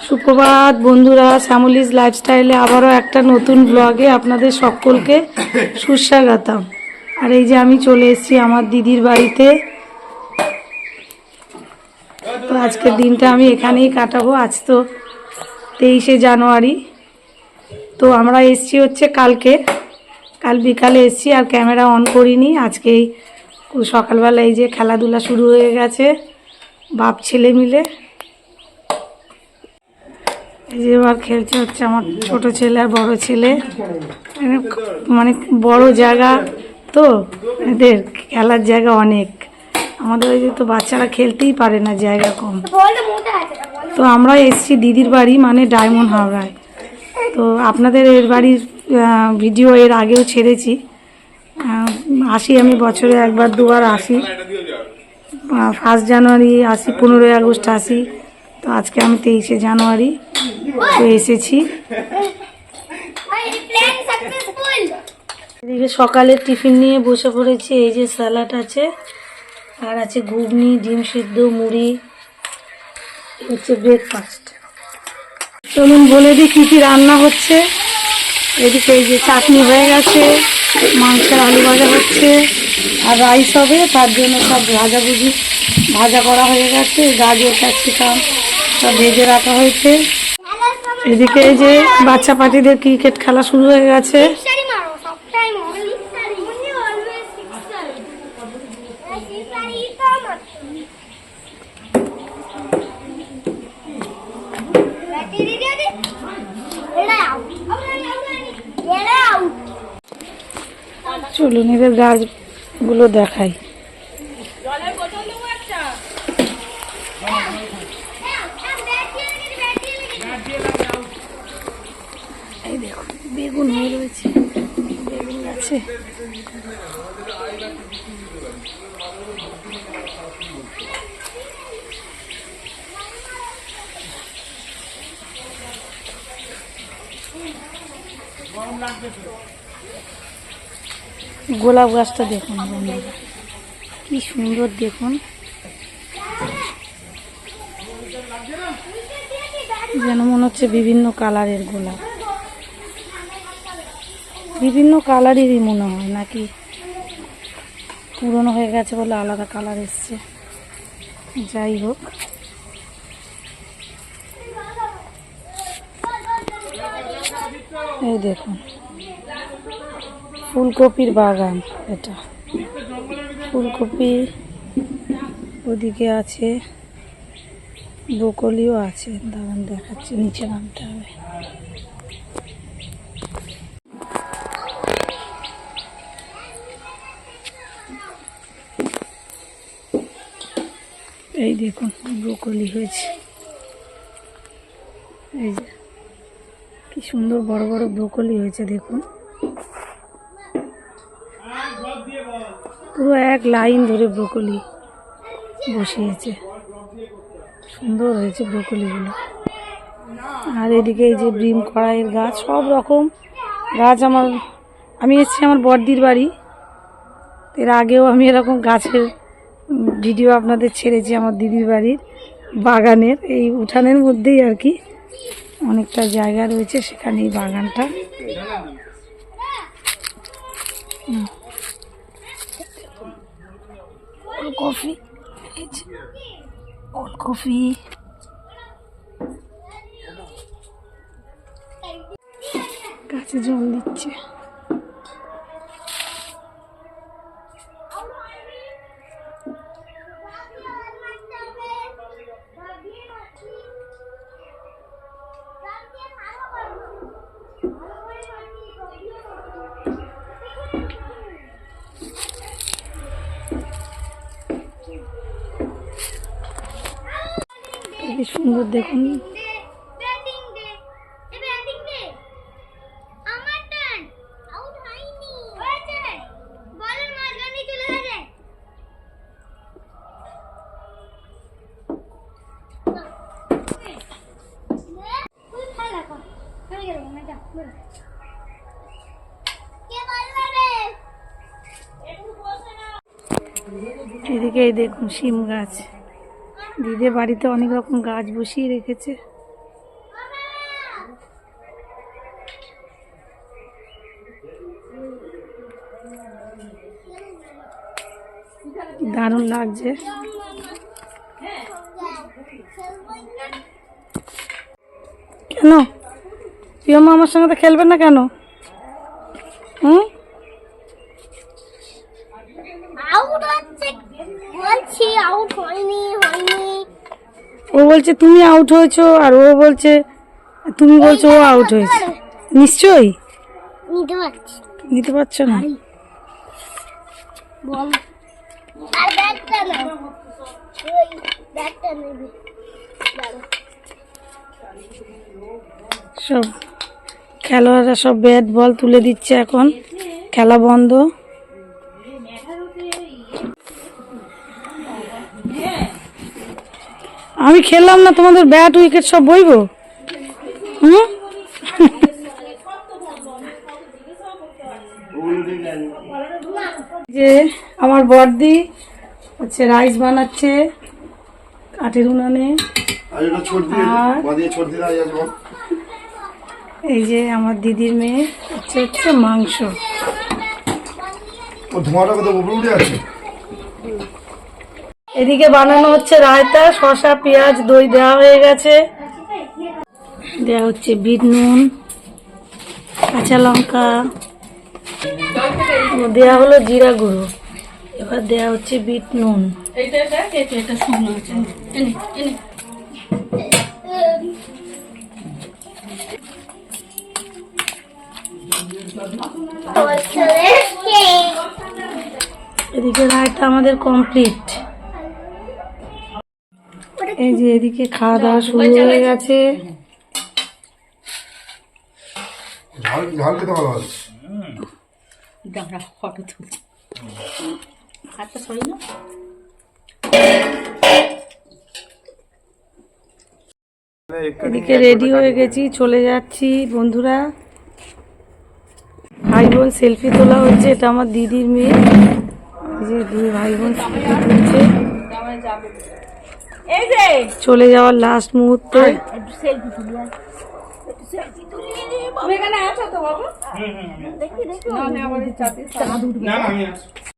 সুপ্রভাত বন্ধুরা, শ্যামলিজ লাইফস্টাইলে আবারও একটা নতুন ব্লগে আপনাদের সকলকে সুস্বাগতম। আর এই যে আমি চলে এসেছি আমার দিদির বাড়িতে। তো আজকের দিনটা আমি এখানেই কাটাবো। আজ তো 23শে জানুয়ারি। তো আমরা এসেছি হচ্ছে কাল বিকালে এসেছি, আর ক্যামেরা অন করিনি। আজকেই সকালবেলা এই যে খেলাধুলা শুরু হয়ে গেছে বাপ ছেলে মিলে। এই যে এবার খেলছে হচ্ছে আমার ছোট ছেলে আর বড় ছেলে। মানে বড় জায়গা তো, এদের খেলার জায়গা অনেক। আমাদের ওই যে তো বাচ্চারা খেলতেই পারে না, জায়গা কম। তো আমরা এসেছি দিদির বাড়ি, মানে ডায়মন্ড হাওড়ায়। তো আপনাদের এর বাড়ির ভিডিও এর আগেও ছেড়েছি। আসি আমি বছরে একবার দুবার আসি। 1 জানুয়ারি আসি, 15ই আগস্ট আসি। তো আজকে আমি 23শে জানুয়ারি তো এসেছি। এদিকে সকালে টিফিন নিয়ে বসে পড়েছি। এই যে স্যালাড আছে, আর আছে ঘুগনি, ডিম সিদ্ধ, মুড়ি, হচ্ছে ব্রেকফাস্ট। চলুন বলে দিই কী কী রান্না হচ্ছে। এদিকে এই যে চাটনি হয়ে গেছে, মাংসের আলু ভাজা হচ্ছে, আর রাইস হবে। তার জন্য সব ভাজা করা হয়ে গেছে। গাজর, ক্যাপসিকাম সব ভেজে রাখা হয়েছে। এদিকে এই যে বাচ্চা পাটিদের ক্রিকেট খেলা শুরু হয়ে গেছে। চলুন এদের গাছগুলো দেখাই। এই দেখুন বেগুন হয়ে রয়েছে, বেগুন গাছে। গোলাপ গাছটা দেখুন বন্ধুরা, কি সুন্দর দেখুন। যেন মনে হচ্ছে বিভিন্ন কালারের গোলাপ, বিভিন্ন কালারেরই মনে হয়, নাকি পুরনো হয়ে গেছে বলে আলাদা কালার এসছে। যাই হোক, এই দেখুন ফুলকপির বাগান। এটা ফুলকপি, ওদিকে আছে ব্রোকলিও আছে। দাঁড়ান দেখাচ্ছি, নিচে নামতে হবে। এই দেখুন ব্রোকলি হয়েছে। এই যে কি সুন্দর বড় বড় ব্রোকলি হয়েছে দেখুন, পুরো এক লাইন ধরে ব্রোকলি বসিয়েছে। সুন্দর হয়েছে ব্রোকলিগুলো। আর এদিকে এই যে ব্রিম কড়াইয়ের গাছ, সব রকম গাছ। আমি এসেছি আমার বড়দির বাড়ি। এর আগেও আমি এরকম গাছের ভিডিও আপনাদের ছেড়েছি আমার দিদির বাড়ির বাগানের। এই উঠানের মধ্যেই আর কি অনেকটা জায়গা রয়েছে, সেখানে এই বাগানটা। ওলকপি, ওলকপি, গাছে জল দিচ্ছে। কি সুন্দর দেখুন। এদিকে দেখুন শিম গাছ, দিদির বাড়িতে অনেক রকম গাছ বসিয়ে রেখেছে। দারুণ লাগছে। কেন প্রিয়মা আমার সঙ্গে তো খেলবে না কেন? হুম, ও বলছে তুমি আউট হয়েছো, আর ও বলছে তুমি বলছো ও আউট হয়েছে। নিশ্চয়ই নিতে পারছো না। সব খেলোয়াড়রা সব ব্যাট বল তুলে দিচ্ছে, এখন খেলা বন্ধ। আমি খেললাম না, তোমাদের ব্যাট উইকেট সব বইবো। হুম, যে আমার বড়দি হচ্ছে রাইস বানাচ্ছে কাঠের উনানে। আর এই যে আমার দিদির মেয়ে হচ্ছে মাংস। এদিকে বানানো হচ্ছে রায়তা, শসা পেঁয়াজ দই দেওয়া হয়ে গেছে। দেওয়া হচ্ছে বিট নুন, কাঁচা লঙ্কা, দেওয়া হলো জিরা গুঁড়ো। এবার দেওয়া হচ্ছে বিট নুন। এদিকে রায়তা আমাদের কমপ্লিট। এই যে এদিকে খাওয়া দাওয়া শুরু হয়ে গেছে। এদিকে রেডি হয়ে গেছি, চলে যাচ্ছি বন্ধুরা। ভাই বোন সেলফি তোলা হচ্ছে, এটা আমার দিদির মেয়ে। এই যে দুই ভাই বোন সেলফি তুলছে। চলে যাওয়ার লাস্ট মুহূর্তে।